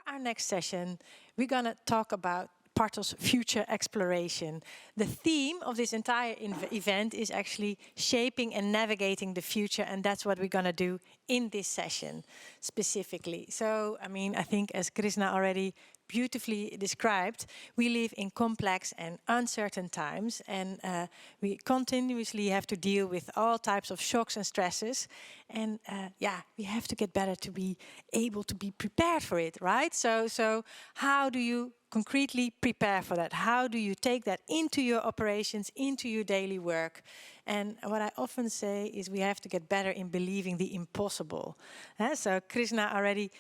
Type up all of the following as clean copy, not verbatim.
our next session, we're going to talk about Partos future exploration. The theme of this entire event is actually shaping and navigating the future, and that's what we're going to do in this session specifically. So, I mean, I think as Krishna already beautifully described, we live in complex and uncertain times, and we continuously have to deal with all types of shocks and stresses. And yeah, we have to get better to be able to be prepared for it, right? So how do you concretely prepare for that? How do you take that into your operations, into your daily work? And what I often say is we have to get better in believing the impossible. So Krishna already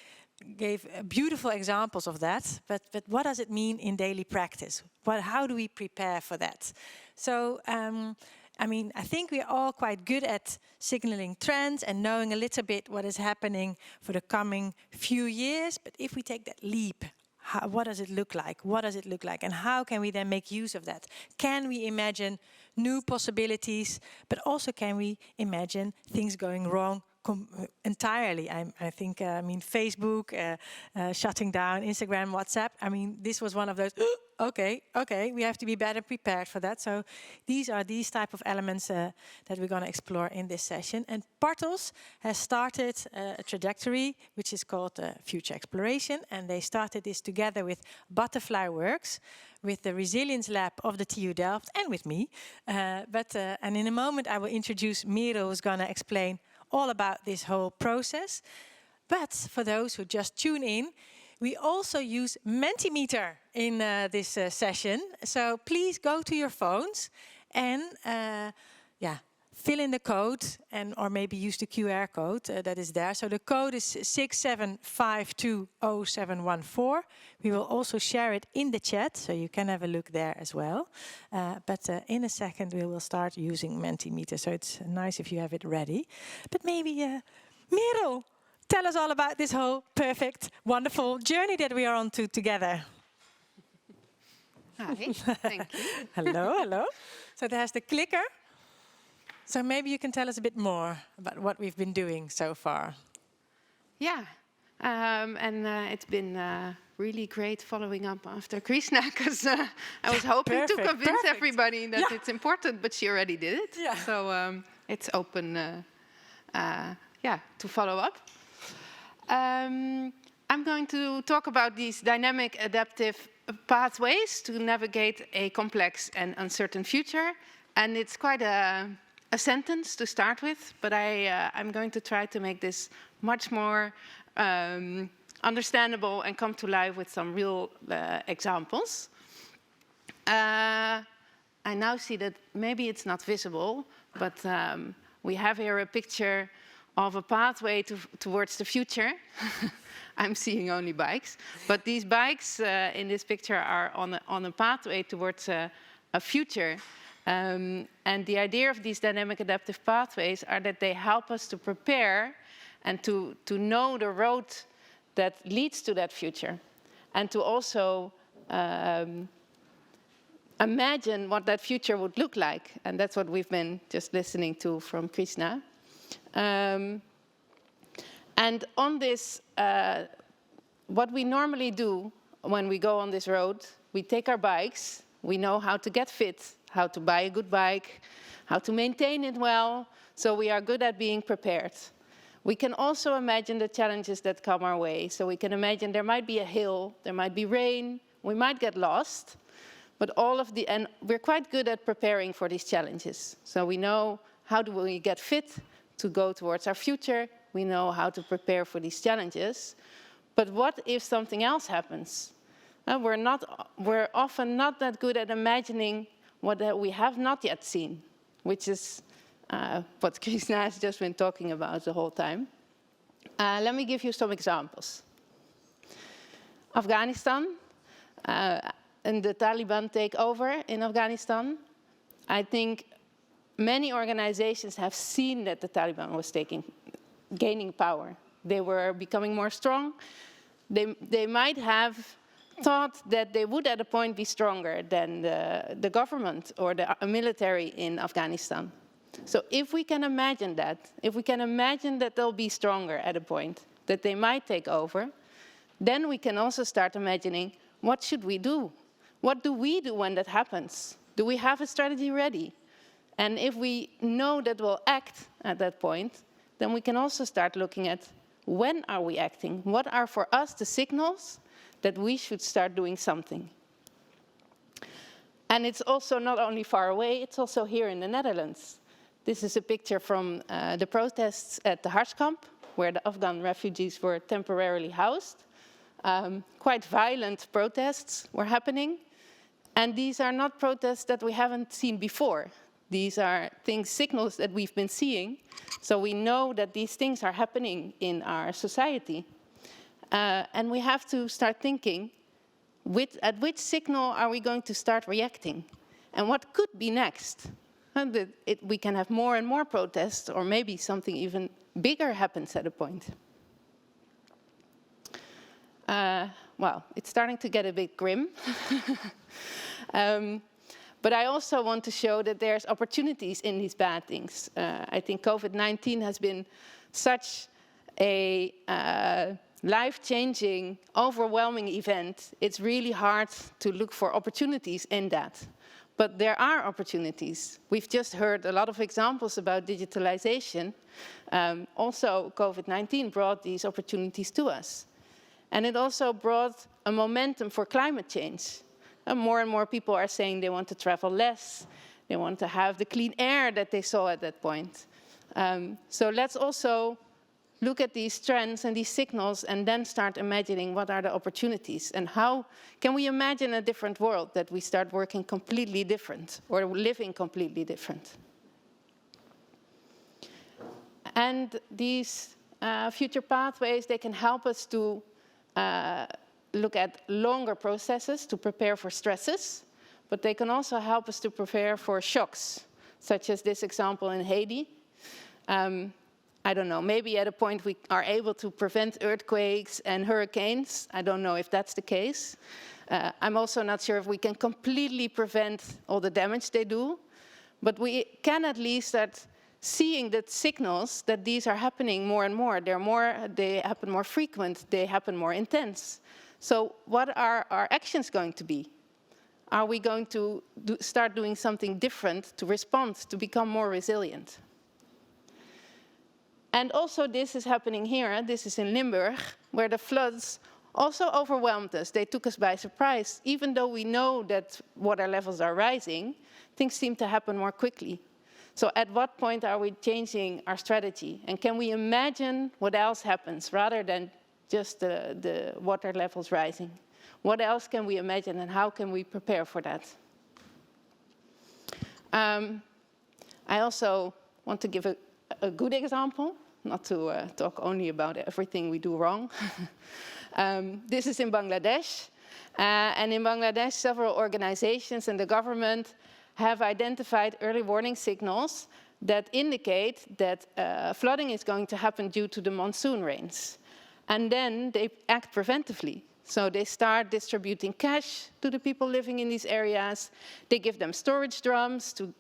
gave beautiful examples of that, but what does it mean in daily practice? How do we prepare for that? So, I mean, I think we're all quite good at signaling trends and knowing a little bit what is happening for the coming few years, but if we take that leap, what does it look like? What does it look like? And how can we then make use of that? Can we imagine new possibilities, but also can we imagine things going wrong entirely? I think, I mean, Facebook, shutting down, Instagram, WhatsApp. I mean, this was one of those, okay, we have to be better prepared for that. So these are these type of elements that we're going to explore in this session. And Partos has started a trajectory which is called Future Exploration. And they started this together with Butterfly Works, with the Resilience Lab of the TU Delft, and with me. And in a moment I will introduce Merel, who's going to explain all about this whole process. But for those who just tune in, we also use Mentimeter in this session. So please go to your phones and fill in the code, or maybe use the QR code that is there. So the code is 67520714. We will also share it in the chat, so you can have a look there as well. But in a second, we will start using Mentimeter. So it's nice if you have it ready. But maybe, Merel, tell us all about this whole perfect, wonderful journey that we are on to together. Hi, thank you. Hello. So there's the clicker. So maybe you can tell us a bit more about what we've been doing so far. Yeah, and it's been really great following up after Krishna, because I was hoping to convince everybody that it's important, but she already did it. Yeah. So it's open to follow up. I'm going to talk about these dynamic adaptive pathways to navigate a complex and uncertain future. And it's quite a sentence to start with, but I'm going to try to make this much more understandable and come to life with some real examples. I now see that maybe it's not visible, but we have here a picture of a pathway towards the future. I'm seeing only bikes, but these bikes in this picture are on a pathway towards a future. And the idea of these dynamic adaptive pathways are that they help us to prepare and to know the road that leads to that future, and to also imagine what that future would look like. And that's what we've been just listening to from Krishna. And on this, what we normally do when we go on this road, we take our bikes, we know how to get fit, how to buy a good bike, how to maintain it well, so we are good at being prepared. We can also imagine the challenges that come our way. So we can imagine there might be a hill, there might be rain, we might get lost, but and we're quite good at preparing for these challenges. So we know how do we get fit to go towards our future, we know how to prepare for these challenges. But what if something else happens? We're often not that good at imagining what we have not yet seen, which is what Krishna has just been talking about the whole time. Let me give you some examples. Afghanistan, and the Taliban takeover in Afghanistan. I think many organizations have seen that the Taliban was gaining power. They were becoming more strong. They might have thought that they would at a point be stronger than the government or the military in Afghanistan. So if we can imagine that, if we can imagine that they'll be stronger at a point, that they might take over, then we can also start imagining, what should we do? What do we do when that happens? Do we have a strategy ready? And if we know that we'll act at that point, then we can also start looking at, when are we acting? What are for us the signals that we should start doing something? And it's also not only far away, it's also here in the Netherlands. This is a picture from the protests at the Harskamp, where the Afghan refugees were temporarily housed. Quite violent protests were happening. And these are not protests that we haven't seen before. These are signals that we've been seeing. So we know that these things are happening in our society. And we have to start thinking, at which signal are we going to start reacting? And what could be next? We can have more and more protests, or maybe something even bigger happens at a point. Well, it's starting to get a bit grim. But I also want to show that there's opportunities in these bad things. I think COVID-19 has been such a life-changing, overwhelming event. It's really hard to look for opportunities in that. But there are opportunities. We've just heard a lot of examples about digitalization. Also, COVID-19 brought these opportunities to us. And it also brought a momentum for climate change. More and more people are saying they want to travel less. They want to have the clean air that they saw at that point. So let's also look at these trends and these signals and then start imagining what are the opportunities and how can we imagine a different world, that we start working completely different or living completely different. And these future pathways, they can help us to look at longer processes to prepare for stresses, but they can also help us to prepare for shocks, such as this example in Haiti. I don't know, maybe at a point we are able to prevent earthquakes and hurricanes. I don't know if that's the case. I'm also not sure if we can completely prevent all the damage they do, but we can at least start seeing the signals that these are happening more and more. They happen more frequent, they happen more intense. So what are our actions going to be? Are we going to start doing something different to respond, to become more resilient? And also this is happening here. This is in Limburg, where the floods also overwhelmed us. They took us by surprise. Even though we know that water levels are rising, things seem to happen more quickly. So at what point are we changing our strategy? And can we imagine what else happens rather than just the water levels rising? What else can we imagine and how can we prepare for that? I also want to give a good example, not to talk only about everything we do wrong. This is in Bangladesh. And in Bangladesh, several organizations and the government have identified early warning signals that indicate that flooding is going to happen due to the monsoon rains. And then they act preventively. So they start distributing cash to the people living in these areas. They give them storage drums to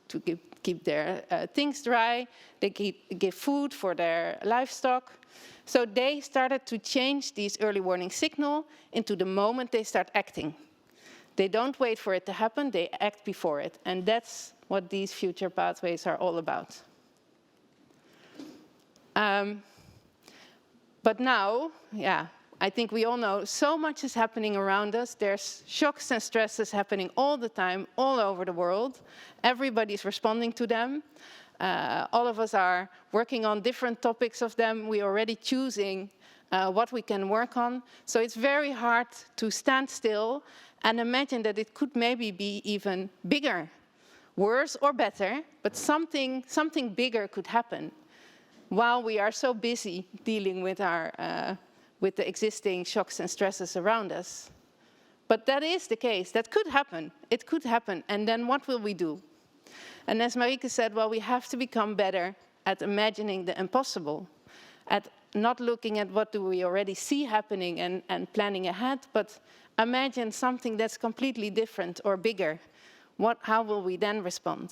keep their things dry. They give food for their livestock. So they started to change these early warning signals into the moment they start acting. They don't wait for it to happen, they act before it. And that's what these future pathways are all about. But now, I think we all know so much is happening around us. There's shocks and stresses happening all the time, all over the world. Everybody's responding to them. All of us are working on different topics of them. We're already choosing what we can work on. So it's very hard to stand still and imagine that it could maybe be even bigger, worse or better, but something bigger could happen while we are so busy dealing with with the existing shocks and stresses around us. But that is the case. That could happen. It could happen. And then what will we do? And as Marieke said, well, we have to become better at imagining the impossible, at not looking at what do we already see happening and planning ahead, but imagine something that's completely different or bigger. How will we then respond?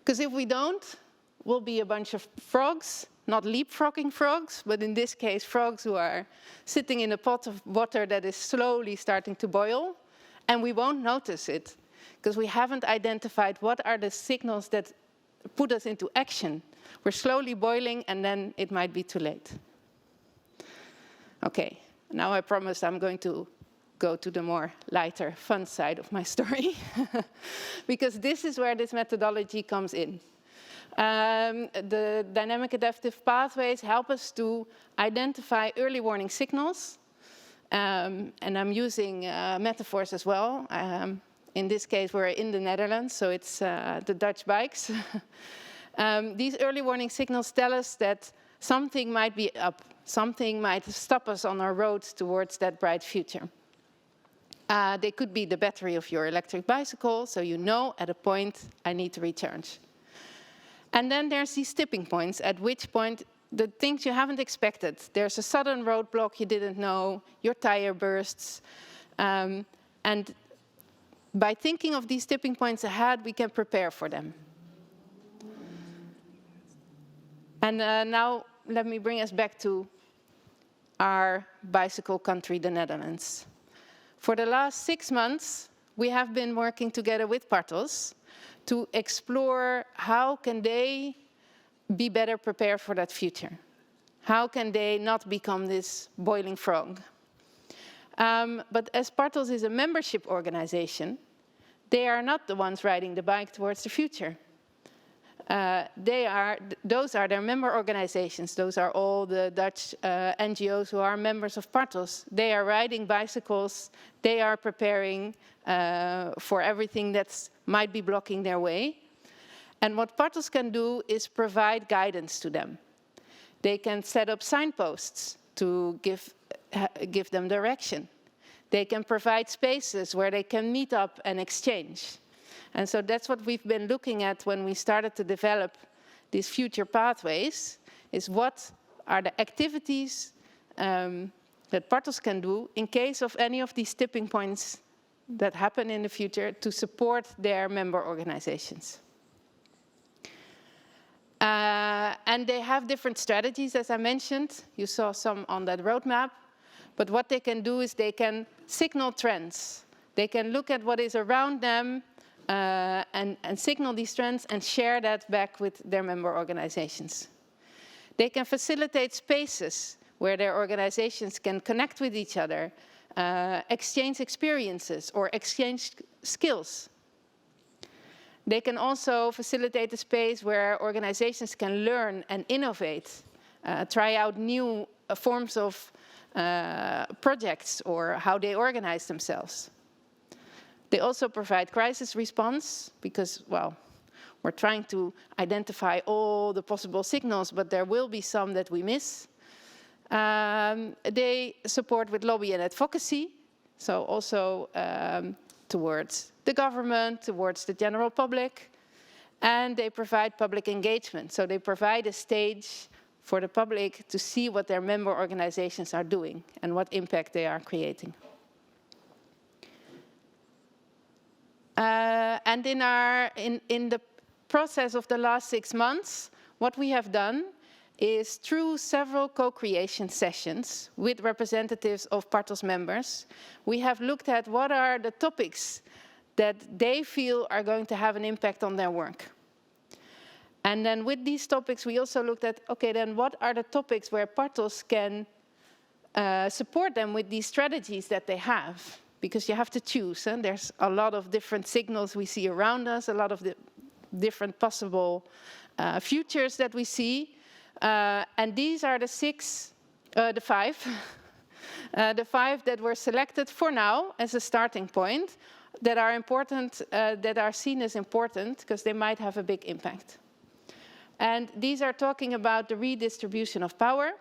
Because if we don't, we'll be a bunch of frogs not leapfrogging frogs, but in this case, frogs who are sitting in a pot of water that is slowly starting to boil, and we won't notice it, because we haven't identified what are the signals that put us into action. We're slowly boiling, and then it might be too late. Okay, now I promise I'm going to go to the more lighter, fun side of my story, because this is where this methodology comes in. The dynamic adaptive pathways help us to identify early warning signals, and I'm using metaphors as well. In this case, we're in the Netherlands, so it's the Dutch bikes. These early warning signals tell us that something might be up, something might stop us on our road towards that bright future. They could be the battery of your electric bicycle, so you know at a point I need to recharge. And then there's these tipping points, at which point the things you haven't expected. There's a sudden roadblock you didn't know, your tire bursts. And by thinking of these tipping points ahead, we can prepare for them. And now let me bring us back to our bicycle country, the Netherlands. For the last 6 months, we have been working together with Partos to explore how can they be better prepared for that future. How can they not become this boiling frog? But as Partos is a membership organization, they are not the ones riding the bike towards the future. Those are their member organizations. Those are all the Dutch NGOs who are members of Partos. They are riding bicycles. They are preparing for everything that might be blocking their way. And what Partos can do is provide guidance to them. They can set up signposts to give them direction. They can provide spaces where they can meet up and exchange. And so that's what we've been looking at when we started to develop these future pathways, is what are the activities that Partos can do in case of any of these tipping points that happen in the future to support their member organizations. And they have different strategies, as I mentioned. You saw some on that roadmap. But what they can do is they can signal trends. They can look at what is around them and signal these trends and share that back with their member organizations. They can facilitate spaces where their organizations can connect with each other, exchange experiences or exchange skills. They can also facilitate a space where organizations can learn and innovate, try out new forms of projects or how they organize themselves. They also provide crisis response because, well, we're trying to identify all the possible signals, but there will be some that we miss. They support with lobby and advocacy, so also towards the government, towards the general public, and they provide public engagement. So they provide a stage for the public to see what their member organizations are doing and what impact they are creating. And in the process of the last 6 months, what we have done is through several co-creation sessions with representatives of Partos members, we have looked at what are the topics that they feel are going to have an impact on their work. And then with these topics, we also looked at, okay, then what are the topics where Partos can support them with these strategies that they have? Because you have to choose, and there's a lot of different signals we see around us, a lot of the different possible futures that we see. And these are the five that were selected for now as a starting point that are important, that are seen as important because they might have a big impact. And these are talking about the redistribution of power,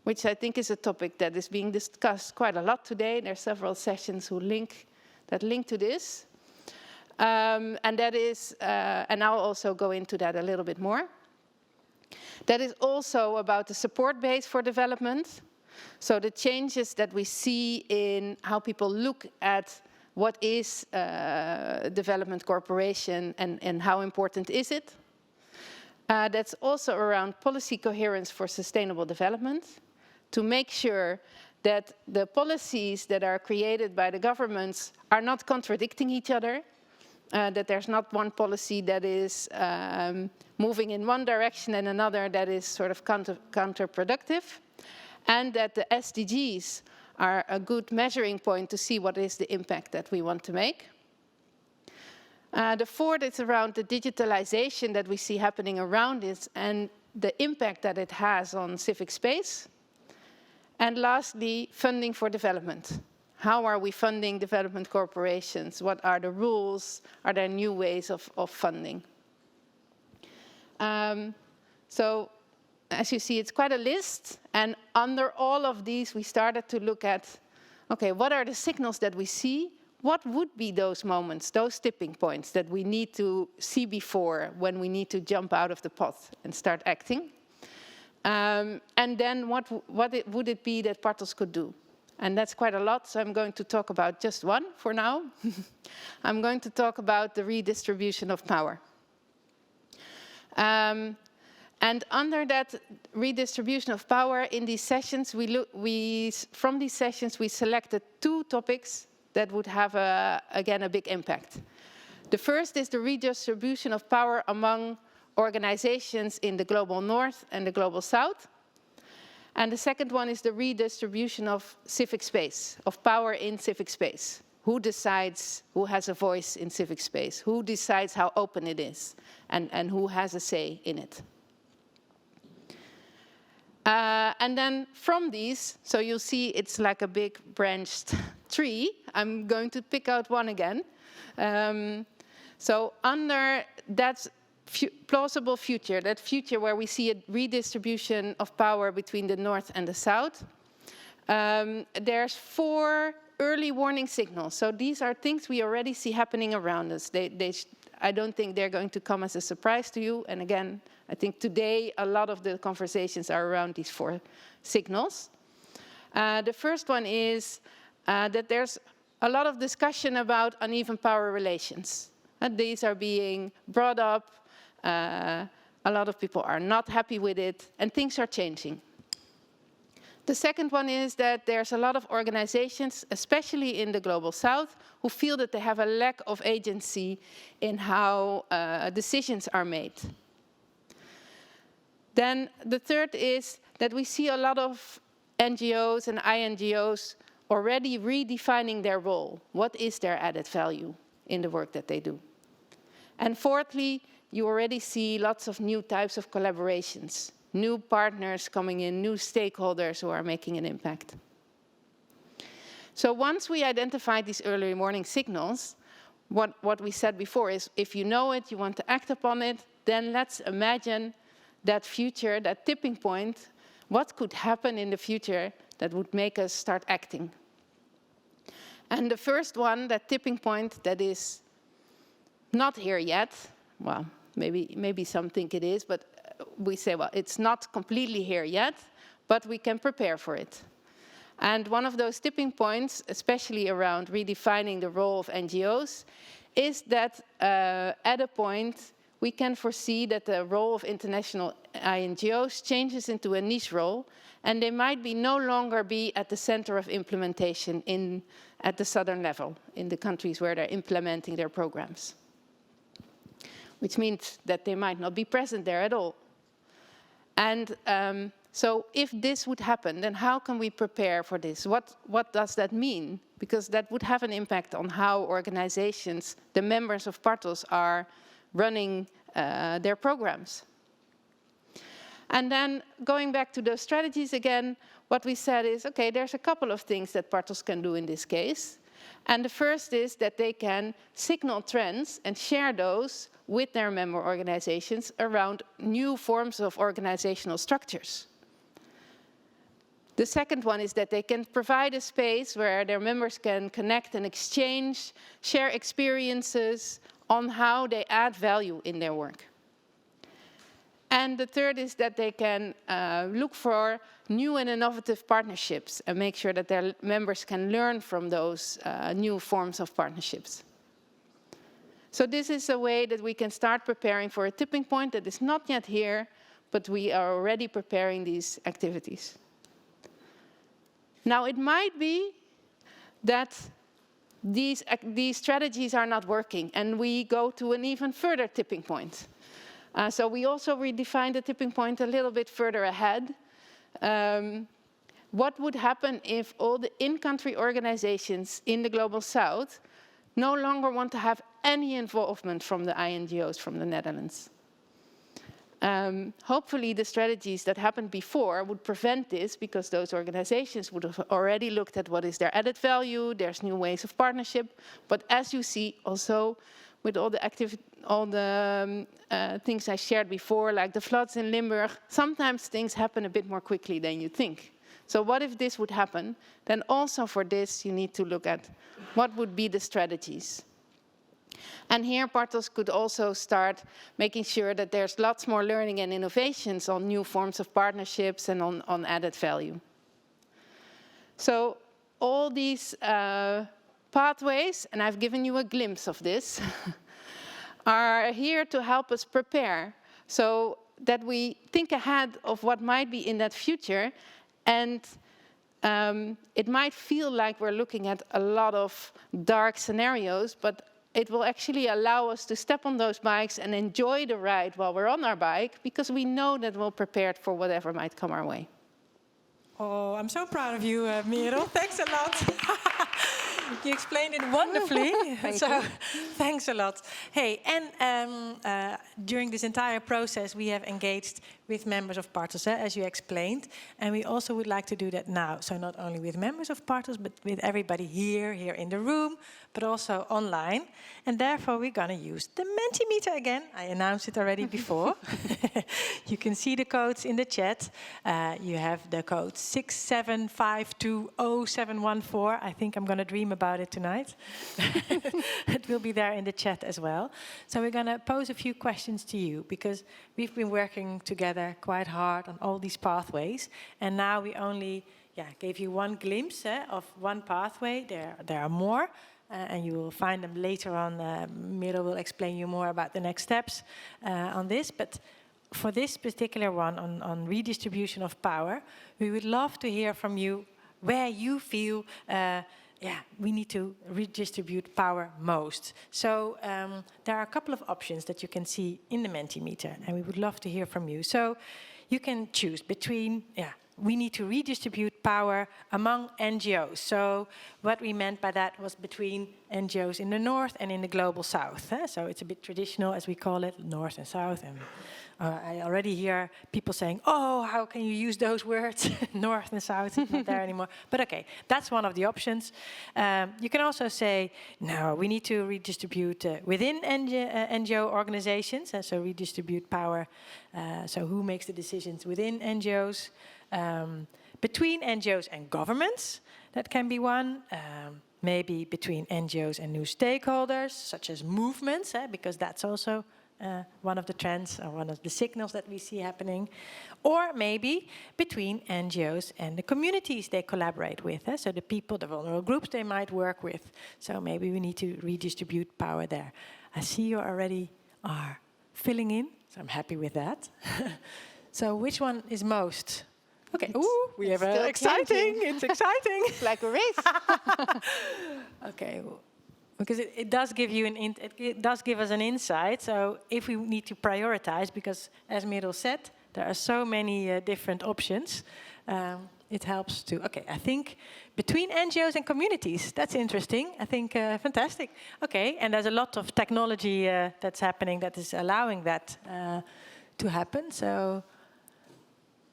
which I think is a topic that is being discussed quite a lot today. There are several sessions that link to this. And that is, and I'll also go into that a little bit more. That is also about the support base for development. So the changes that we see in how people look at what is development cooperation and how important is it. That's also around policy coherence for sustainable development, to make sure that the policies that are created by the governments are not contradicting each other, that there's not one policy that is moving in one direction and another that is sort of counterproductive, and that the SDGs are a good measuring point to see what is the impact that we want to make. The fourth is around the digitalization that we see happening around it and the impact that it has on civic space. And lastly, funding for development. How are we funding development corporations? What are the rules? Are there new ways of funding? So, as you see, it's quite a list. And under all of these, we started to look at, okay, what are the signals that we see? What would be those moments, those tipping points that we need to see before when we need to jump out of the pot and start acting? And then what would it be that Partos could do? And that's quite a lot, so I'm going to talk about just one for now. I'm going to talk about the redistribution of power. And under that redistribution of power, in these sessions, from these sessions, we selected 2 topics that would have, again, a big impact. The first is the redistribution of power among organizations in the global north and the global south. And the second one is the redistribution of civic space, of power in civic space. Who decides, who has a voice in civic space? Who decides how open it is? And who has a say in it? And then from these, so you'll see it's like a big branched tree. I'm going to pick out one again. So under that plausible future, that future where we see a redistribution of power between the north and the south, there's 4 early warning signals. So these are things we already see happening around us. I don't think they're going to come as a surprise to you. And again, I think today a lot of the conversations are around these 4 signals. The first one is that there's a lot of discussion about uneven power relations. These are being brought up. A lot of people are not happy with it, and things are changing. The second one is that there's a lot of organizations, especially in the Global South, who feel that they have a lack of agency in how decisions are made. Then the third is that we see a lot of NGOs and INGOs already redefining their role. What is their added value in the work that they do? And fourthly, you already see lots of new types of collaborations, new partners coming in, new stakeholders who are making an impact. So once we identify these early warning signals, what we said before is if you know it, you want to act upon it, then let's imagine that future, that tipping point, what could happen in the future that would make us start acting. And the first one, that tipping point that is not here yet, well, maybe some think it is, but we say, well, it's not completely here yet, but we can prepare for it. And one of those tipping points, especially around redefining the role of NGOs, is that at a point we can foresee that the role of international INGOs changes into a niche role, and they might no longer be at the center of implementation at the southern level, in the countries where they're implementing their programs. Which means that they might not be present there at all. And so if this would happen, then how can we prepare for this? What does that mean? Because that would have an impact on how organizations, the members of Partos, are running their programs. And then going back to those strategies again, what we said is, okay, there's a couple of things that Partos can do in this case. And the first is that they can signal trends and share those with their member organizations around new forms of organizational structures. The second one is that they can provide a space where their members can connect and exchange, share experiences on how they add value in their work. And the third is that they can look for new and innovative partnerships and make sure that their members can learn from those new forms of partnerships. So this is a way that we can start preparing for a tipping point that is not yet here, but we are already preparing these activities. Now, it might be that these strategies are not working, and we go to an even further tipping point. So we also redefined the tipping point a little bit further ahead. What would happen if all the in-country organizations in the Global South no longer want to have any involvement from the INGOs from the Netherlands? Hopefully the strategies that happened before would prevent this, because those organizations would have already looked at what is their added value, there's new ways of partnership. But as you see also with all the things I shared before, like the floods in Limburg, sometimes things happen a bit more quickly than you think. So what if this would happen? Then also for this you need to look at what would be the strategies. And here Partos could also start making sure that there's lots more learning and innovations on new forms of partnerships and on added value. So all these pathways, and I've given you a glimpse of this, are here to help us prepare so that we think ahead of what might be in that future. And it might feel like we're looking at a lot of dark scenarios, but it will actually allow us to step on those bikes and enjoy the ride while we're on our bike, because we know that we're prepared for whatever might come our way. Oh, I'm so proud of you, Merel. Thanks a lot. You explained it wonderfully. Thanks a lot. Hey, and during this entire process, we have engaged with members of Partos, as you explained, and we also would like to do that now. So not only with members of Partos, but with everybody here in the room, but also online. And therefore, we're going to use the Mentimeter again. I announced it already before. You can see the codes in the chat. You have the code 675200714. I think I'm going to dream about it tonight. It will be there in the chat as well. So we're going to pose a few questions to you, because we've been working together quite hard on all these pathways, and now we only gave you one glimpse of one pathway. There are more, and you will find them later on. Merel will explain you more about the next steps on this, but for this particular one on redistribution of power, we would love to hear from you where you feel we need to redistribute power most. So there are a couple of options that you can see in the Mentimeter, and we would love to hear from you. So you can choose between, we need to redistribute power among NGOs. So what we meant by that was between NGOs in the North and in the Global South. So it's a bit traditional, as we call it, North and South. And I already hear people saying, oh, how can you use those words? North and South, it's not there anymore. But okay, that's one of the options. You can also say, no, we need to redistribute within NGO organizations. So redistribute power. So who makes the decisions within NGOs? Between NGOs and governments, that can be one. Maybe between NGOs and new stakeholders, such as movements, because that's also one of the trends or one of the signals that we see happening. Or maybe between NGOs and the communities they collaborate with. So the people, the vulnerable groups they might work with. So maybe we need to redistribute power there. I see you already are filling in, so I'm happy with that. So which one is most? Okay, ooh, we have exciting, it's exciting. It's like a race. Okay, because it does give you it does give us an insight. So if we need to prioritize, because as Merel said, there are so many different options. It helps to. Okay, I think between NGOs and communities. That's interesting. I think fantastic. Okay, and there's a lot of technology that's happening that is allowing that to happen. So.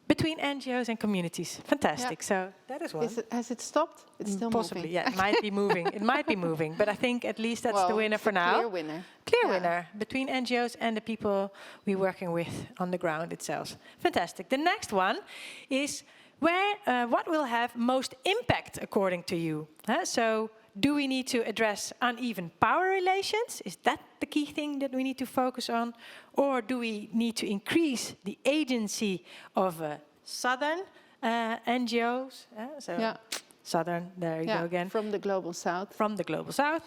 Between NGOs and communities. Fantastic. Yeah. So that is one. Has it stopped? It's still possibly, moving. Yeah. It might be moving. It might be moving. But I think at least that's the winner for now. Clear winner. Clear winner. Between NGOs and the people we're working with on the ground itself. Fantastic. The next one is what will have most impact according to you? So do we need to address uneven power relations? Is that the key thing that we need to focus on? Or do we need to increase the agency of southern NGOs? Southern, there you go again. From the global south. From the global south.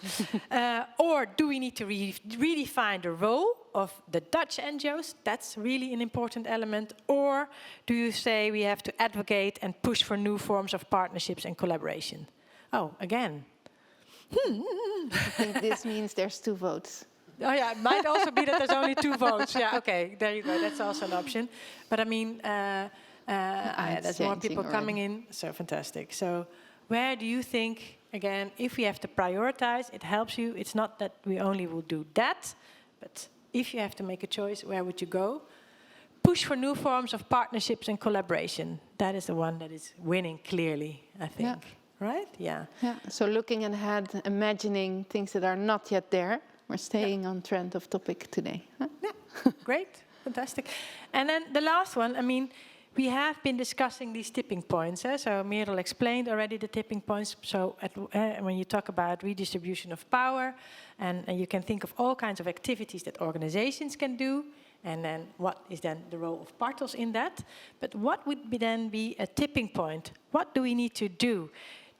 Or do we need to redefine the role of the Dutch NGOs? That's really an important element. Or do you say we have to advocate and push for new forms of partnerships and collaboration? Oh, again. I think this means there's 2 votes. Oh yeah, it might also be that there's only 2 votes. Yeah, okay, there you go. That's also an option. But I mean, there's more people coming in. So fantastic. So where do you think, again, if we have to prioritize, it helps you. It's not that we only will do that, but if you have to make a choice, where would you go? Push for new forms of partnerships and collaboration. That is the one that is winning clearly, I think. Yeah. Right? Yeah. Yeah. So looking ahead, imagining things that are not yet there. We're staying on trend of topic today. Huh? Yeah. Great. Fantastic. And then the last one, I mean, we have been discussing these tipping points. So Merel explained already the tipping points. So when you talk about redistribution of power, and you can think of all kinds of activities that organizations can do, and then what is then the role of Partos in that? But what would then be a tipping point? What do we need to do?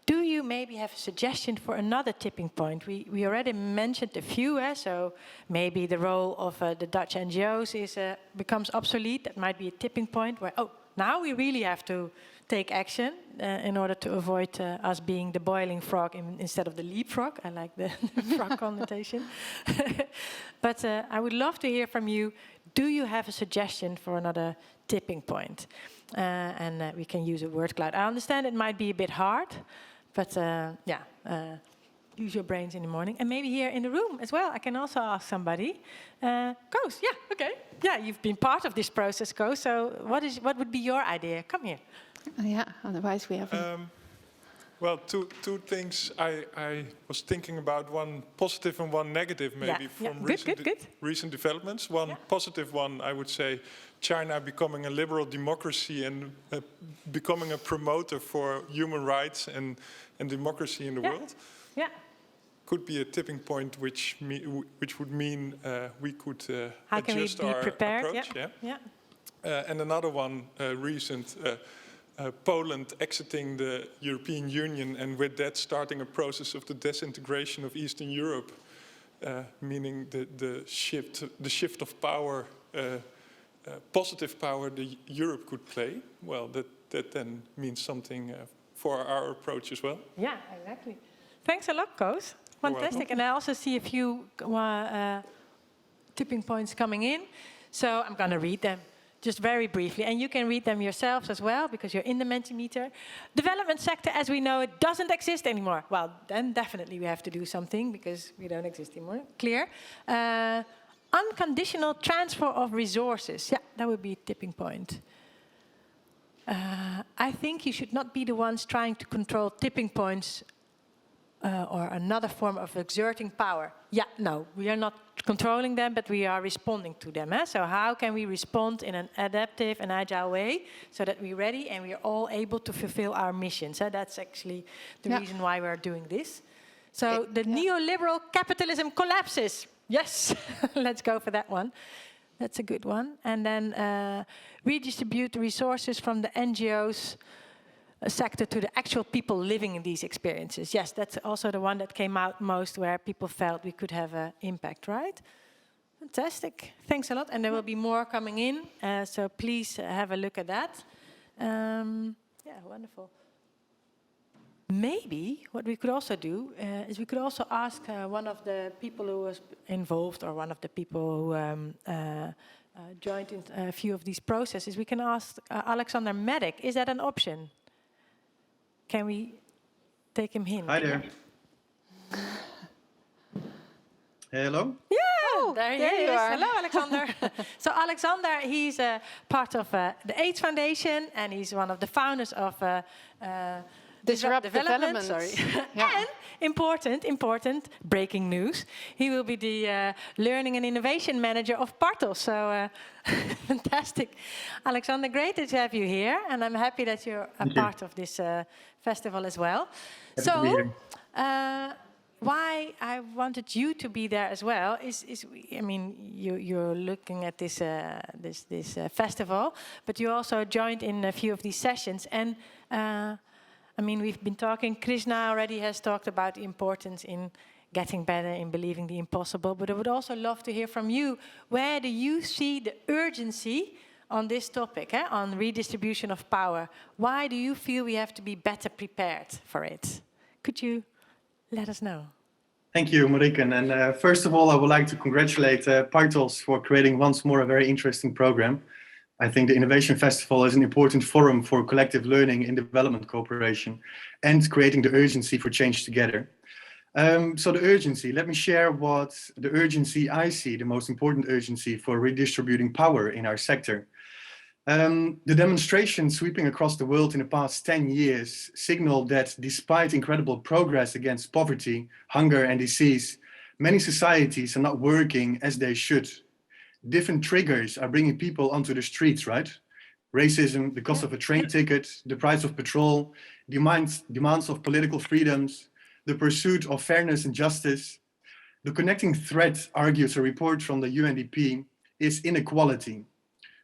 Do you maybe have a suggestion for another tipping point? We already mentioned a few, so maybe the role of the Dutch NGOs becomes obsolete. That might be a tipping point where, now we really have to take action in order to avoid us being the boiling frog instead of the leapfrog. I like the frog connotation. But I would love to hear from you. Do you have a suggestion for another tipping point? And we can use a word cloud. I understand it might be a bit hard, but use your brains in the morning. And maybe here in the room as well, I can also ask somebody. Koos, yeah, okay. Yeah, you've been part of this process, Koos. So what would be your idea? Come here. Yeah, otherwise we have... Well, two things I was thinking about, one positive and one negative maybe from recent developments. One positive one, I would say, China becoming a liberal democracy and becoming a promoter for human rights and democracy in the world. Yeah. Could be a tipping point which would mean we could adjust our approach. And another one, recent, Poland exiting the European Union and with that starting a process of the disintegration of Eastern Europe, meaning the shift of power, positive power Europe could play. Well, that then means something for our approach as well. Yeah, exactly. Thanks a lot, Koos. Fantastic. And I also see a few tipping points coming in. So I'm going to read them just very briefly. And you can read them yourselves as well, because you're in the Mentimeter. Development sector, as we know, it doesn't exist anymore. Well, then definitely we have to do something, because we don't exist anymore. Clear. Unconditional transfer of resources. Yeah, that would be a tipping point. I think you should not be the ones trying to control tipping points or another form of exerting power. Yeah, no, we are not controlling them, but we are responding to them. So how can we respond in an adaptive and agile way so that we're ready and we're all able to fulfill our missions? That's actually the reason why we're doing this. So the neoliberal capitalism collapses. Yes, let's go for that one. That's a good one. And then redistribute the resources from the NGOs sector to the actual people living in these experiences. Yes, that's also the one that came out most, where people felt we could have an impact, right? Fantastic. Thanks a lot. And there will be more coming in, so please have a look at that. Yeah, wonderful. Maybe what we could also do is we could also ask one of the people who was involved, or one of the people who joined in a few of these processes. We can ask Alexander Medic. Is that an option? Can we take him in? Hi there. Hello? Yeah, there you are. Hello, Alexander. So Alexander, he's part of the AIDS Foundation, and he's one of the founders of Disrupt Development. Sorry. And important breaking news. He will be the Learning and Innovation Manager of Partos. So fantastic. Alexander, great to have you here. And I'm happy that you're a part of this festival as well. Happy to be here. Why I wanted you to be there as well is I mean, you're looking at this festival, but you also joined in a few of these sessions. And I mean, we've been talking, Krishna already has talked about the importance in getting better, in believing the impossible, but I would also love to hear from you. Where do you see the urgency on this topic, on redistribution of power? Why do you feel we have to be better prepared for it? Could you let us know? Thank you, Mariken. And first of all, I would like to congratulate Partos for creating once more a very interesting program. I think the Innovation Festival is an important forum for collective learning and development cooperation and creating the urgency for change together. So the urgency, let me share what the urgency I see, the most important urgency for redistributing power in our sector. The demonstrations sweeping across the world in the past 10 years signal that despite incredible progress against poverty, hunger and disease, many societies are not working as they should. Different triggers are bringing people onto the streets, right? Racism, the cost of a train ticket, the price of petrol, demands of political freedoms, the pursuit of fairness and justice. The connecting thread, argues a report from the UNDP, is inequality.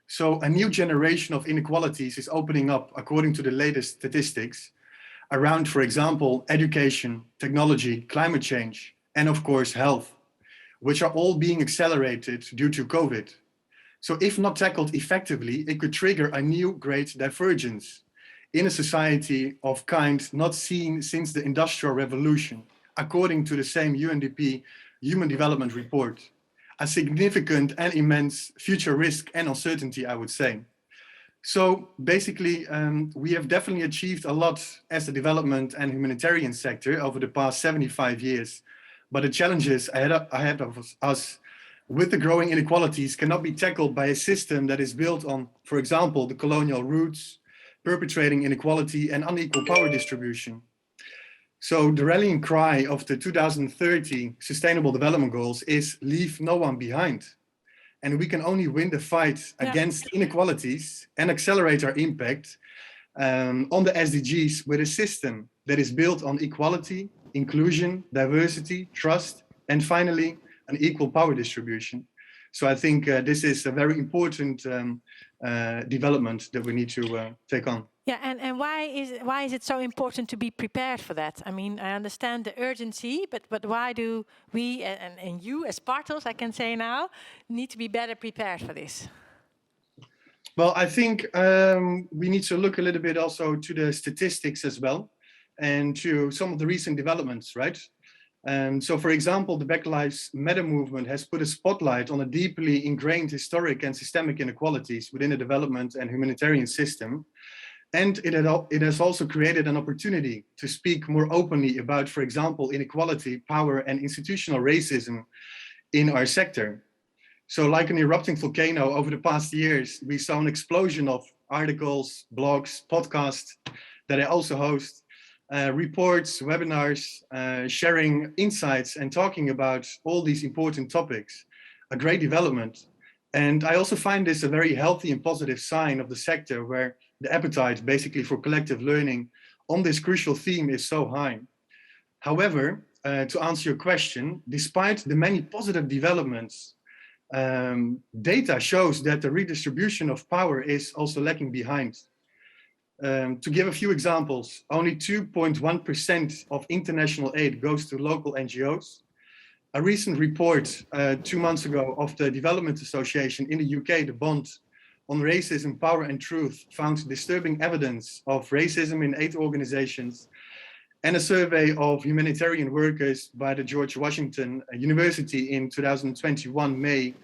So a new generation of inequalities is opening up, according to the latest statistics, around, for example, education, technology, climate change, and of course, health, which are all being accelerated due to COVID. So if not tackled effectively, it could trigger a new great divergence in a society of kind not seen since the Industrial Revolution, according to the same UNDP Human Development Report. A significant and immense future risk and uncertainty, I would say. So basically, we have definitely achieved a lot as the development and humanitarian sector over the past 75 years. But the challenges ahead of us with the growing inequalities cannot be tackled by a system that is built on, for example, the colonial roots, perpetrating inequality and unequal power distribution. So the rallying cry of the 2030 Sustainable Development Goals is leave no one behind. And we can only win the fight against inequalities and accelerate our impact on the SDGs with a system that is built on equality, inclusion, diversity, trust, and finally, an equal power distribution. So I think this is a very important development that we need to take on. Yeah, and why is it so important to be prepared for that? I mean, I understand the urgency, but why do we and you as Partos, I can say now, need to be better prepared for this? Well, I think we need to look a little bit also to the statistics as well, and to some of the recent developments, right? So, for example, the Black Lives Matter movement has put a spotlight on a deeply ingrained historic and systemic inequalities within the development and humanitarian system. And it has also created an opportunity to speak more openly about, for example, inequality, power, and institutional racism in our sector. So like an erupting volcano over the past years, we saw an explosion of articles, blogs, podcasts that I also host, reports, webinars, sharing insights and talking about all these important topics, a great development. And I also find this a very healthy and positive sign of the sector where the appetite basically for collective learning on this crucial theme is so high. However, to answer your question, despite the many positive developments, data shows that the redistribution of power is also lagging behind. To give a few examples, only 2.1% of international aid goes to local NGOs. A recent report 2 months ago of the Development Association in the UK, the Bond on Racism, Power and Truth, found disturbing evidence of racism in 8 organizations. And a survey of humanitarian workers by the George Washington University in 2021 May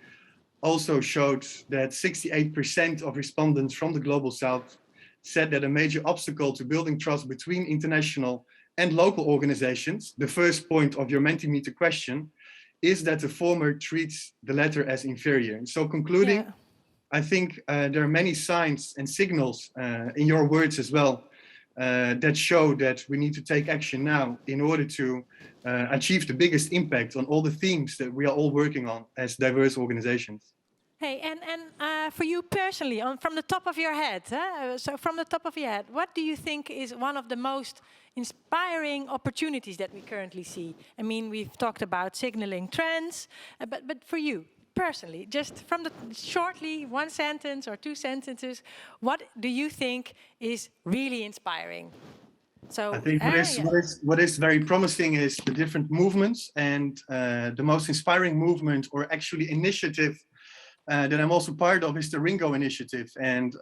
also showed that 68% of respondents from the Global South said that a major obstacle to building trust between international and local organizations, the first point of your Mentimeter question, is that the former treats the latter as inferior. So concluding, I think there are many signs and signals in your words as well that show that we need to take action now in order to achieve the biggest impact on all the themes that we are all working on as diverse organizations. Hey, and for you personally, from the top of your head, what do you think is one of the most inspiring opportunities that we currently see? I mean, we've talked about signaling trends, but for you personally, just from the shortly, 1 sentence or 2 sentences, what do you think is really inspiring? So I think what is very promising is the different movements, and the most inspiring movement or actually initiative that I'm also part of is the Ringo Initiative. And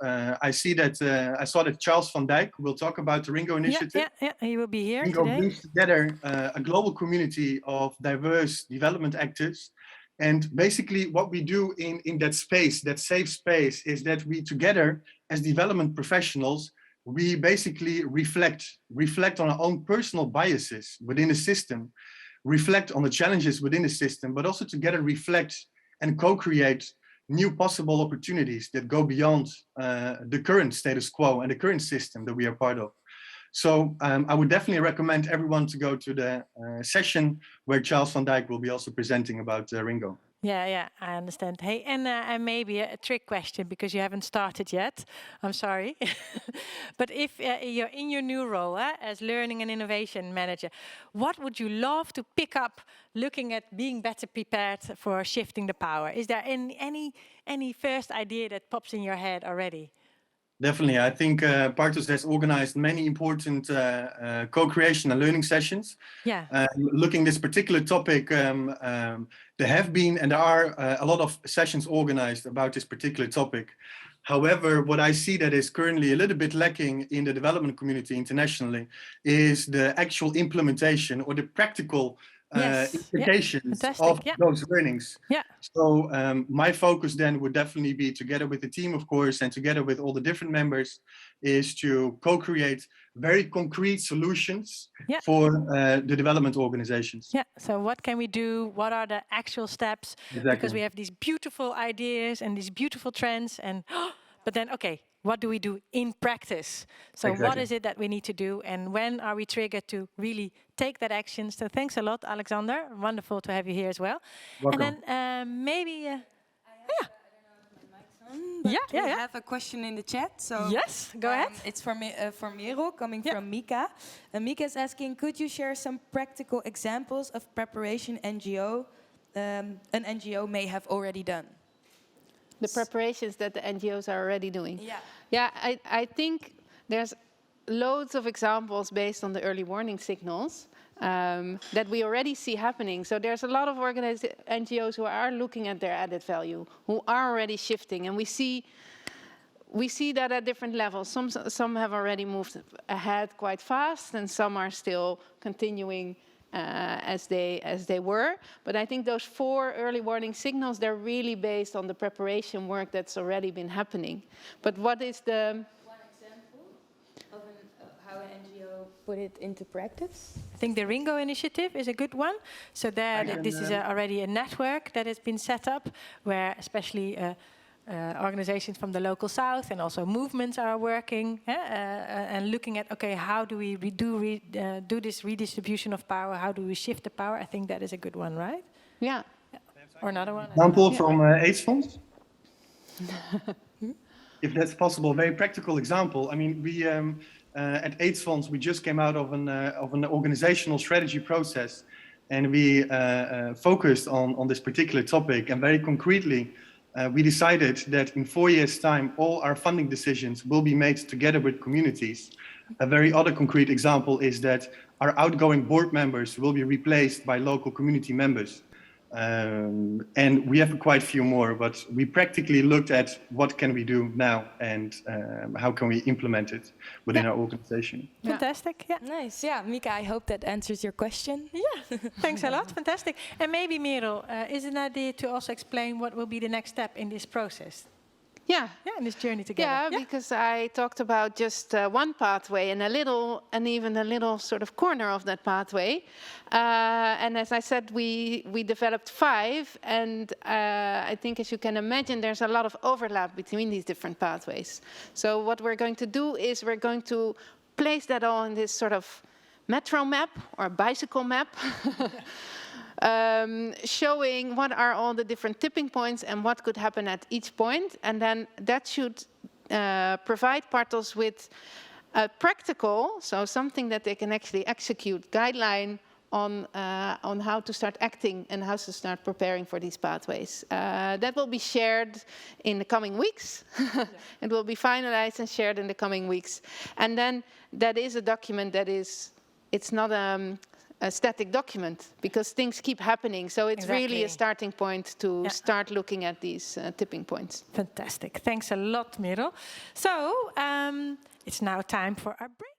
I saw that Charles van Dijk will talk about the Ringo Initiative. Yeah, he will be here Ringo today. brings together a global community of diverse development actors. And basically what we do in that space, that safe space, is that we together as development professionals, we basically reflect on our own personal biases within the system, reflect on the challenges within the system, but also together reflect and co-create new possible opportunities that go beyond the current status quo and the current system that we are part of. So I would definitely recommend everyone to go to the session where Charles van Dijk will be also presenting about Ringo. Yeah, I understand. Hey, and maybe a trick question because you haven't started yet. I'm sorry. But if you're in your new role as Learning and Innovation Manager, what would you love to pick up looking at being better prepared for shifting the power? Is there any first idea that pops in your head already? Definitely. I think Partos has organized many important co-creation and learning sessions. Yeah. Looking this particular topic, there have been and there are a lot of sessions organized about this particular topic. However, what I see that is currently a little bit lacking in the development community internationally is the actual implementation or the practical implications of those learnings. Yeah. So my focus then would definitely be, together with the team, of course, and together with all the different members, is to co-create very concrete solutions for the development organizations. Yeah, so what can we do? What are the actual steps? Exactly. Because we have these beautiful ideas and these beautiful trends, and but then, okay, what do we do in practice? So what is it that we need to do, and when are we triggered to really take that action? So thanks a lot, Alexander. Wonderful to have you here as well. Welcome. And then maybe... We have a question in the chat. So yes, go ahead. It's from Merel, coming from Mika. Mika is asking, could you share some practical examples of preparation an NGO may have already done? The preparations that the NGOs are already doing. Yeah, I think there's loads of examples based on the early warning signals that we already see happening. So there's a lot of NGOs who are looking at their added value, who are already shifting, and we see that at different levels. Some have already moved ahead quite fast, and some are still continuing as they were. But I think those 4 early warning signals, they're really based on the preparation work that's already been happening. But what is the... how an NGO put it into practice? I think the Ringo Initiative is a good one. So this is already a network that has been set up, where especially organizations from the local south and also movements are working and looking at, okay, how do we do this redistribution of power? How do we shift the power? I think that is a good one, right? Yeah. Or another one? Example from AIDS-Fonds? If that's possible, a very practical example. I mean, we... at AIDS-Fonds, we just came out of an organizational strategy process, and we focused on this particular topic. And very concretely, we decided that in 4 years' time, all our funding decisions will be made together with communities. A very other concrete example is that our outgoing board members will be replaced by local community members. And we have quite a few more, but we practically looked at what can we do now and how can we implement it within our organization. Fantastic. Yeah. Nice. Yeah, Mika, I hope that answers your question. Yeah, thanks a lot. Fantastic. And maybe, Merel, is it an idea to also explain what will be the next step in this process? Yeah, in this journey together. Yeah, because I talked about just one pathway and even a little sort of corner of that pathway. And as I said, we developed 5, and I think, as you can imagine, there's a lot of overlap between these different pathways. So what we're going to do is we're going to place that all in this sort of metro map or bicycle map. Showing what are all the different tipping points and what could happen at each point. And then that should provide Partos with a practical, so something that they can actually execute, guideline on how to start acting and how to start preparing for these pathways. That will be shared in the coming weeks. It will be finalized and shared in the coming weeks. And then that is a document that is, it's not a static document, because things keep happening. So it's really a starting point to start looking at these tipping points. Fantastic. Thanks a lot, Merel. So it's now time for our break.